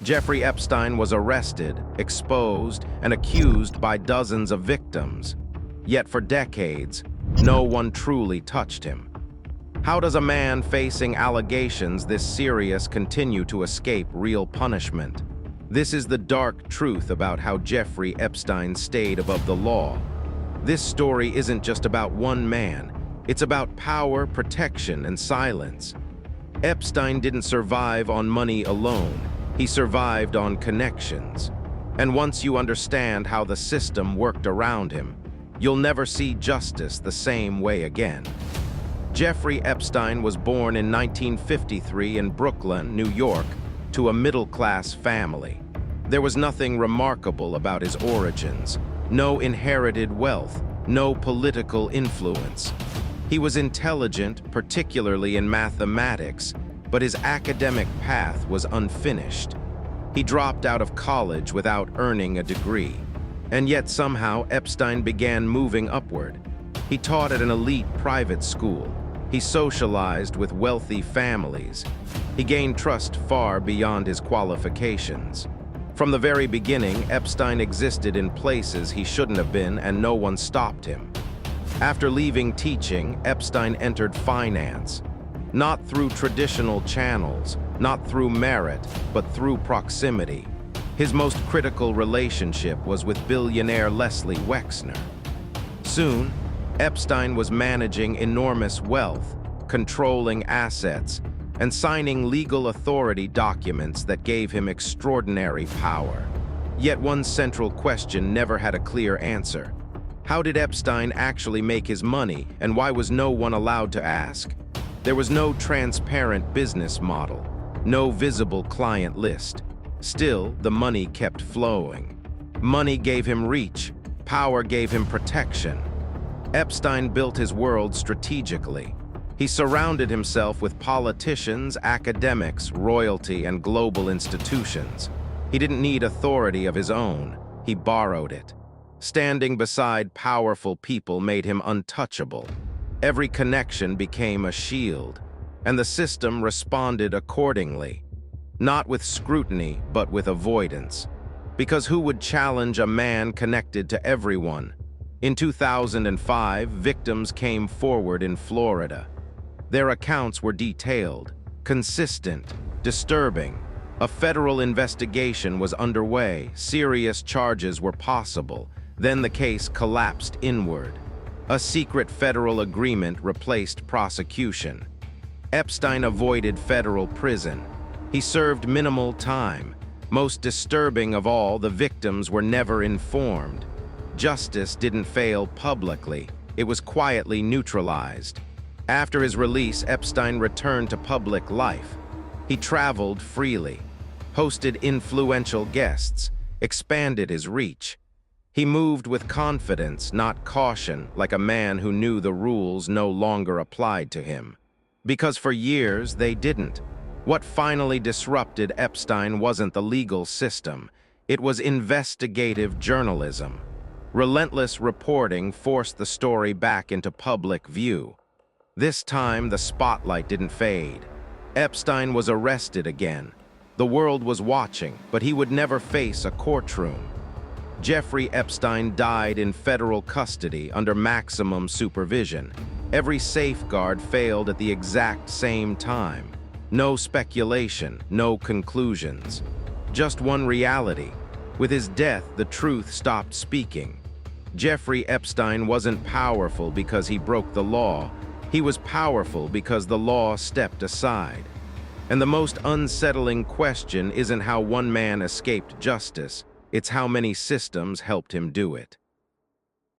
Jeffrey Epstein was arrested, exposed, and accused by dozens of victims. Yet for decades, no one truly touched him. How does a man facing allegations this serious continue to escape real punishment? This is the dark truth about how Jeffrey Epstein stayed above the law. This story isn't just about one man. It's about power, protection, and silence. Epstein didn't survive on money alone. He survived on connections. And once you understand how the system worked around him, you'll never see justice the same way again. Jeffrey Epstein was born in 1953 in Brooklyn, New York, to a middle-class family. There was nothing remarkable about his origins. No inherited wealth, no political influence. He was intelligent, particularly in mathematics, but his academic path was unfinished. He dropped out of college without earning a degree. And yet somehow Epstein began moving upward. He taught at an elite private school. He socialized with wealthy families. He gained trust far beyond his qualifications. From the very beginning, Epstein existed in places he shouldn't have been, and no one stopped him. After leaving teaching, Epstein entered finance. Not through traditional channels, not through merit, but through proximity. His most critical relationship was with billionaire Leslie Wexner. Soon, Epstein was managing enormous wealth, controlling assets, and signing legal authority documents that gave him extraordinary power. Yet one central question never had a clear answer. How did Epstein actually make his money, and why was no one allowed to ask? There was no transparent business model, no visible client list. Still, the money kept flowing. Money gave him reach, power gave him protection. Epstein built his world strategically. He surrounded himself with politicians, academics, royalty, and global institutions. He didn't need authority of his own. He borrowed it. Standing beside powerful people made him untouchable. Every connection became a shield, and the system responded accordingly. Not with scrutiny, but with avoidance. Because who would challenge a man connected to everyone? In 2005, victims came forward in Florida. Their accounts were detailed, consistent, disturbing. A federal investigation was underway. Serious charges were possible. Then the case collapsed inward. A secret federal agreement replaced prosecution. Epstein avoided federal prison. He served minimal time. Most disturbing of all, the victims were never informed. Justice didn't fail publicly. It was quietly neutralized. After his release, Epstein returned to public life. He traveled freely, hosted influential guests, expanded his reach. He moved with confidence, not caution, like a man who knew the rules no longer applied to him. Because for years, they didn't. What finally disrupted Epstein wasn't the legal system. It was investigative journalism. Relentless reporting forced the story back into public view. This time, the spotlight didn't fade. Epstein was arrested again. The world was watching, but he would never face a courtroom. Jeffrey Epstein died in federal custody under maximum supervision. Every safeguard failed at the exact same time. No speculation, no conclusions. Just one reality. With his death, the truth stopped speaking. Jeffrey Epstein wasn't powerful because he broke the law. He was powerful because the law stepped aside. And the most unsettling question isn't how one man escaped justice, it's how many systems helped him do it.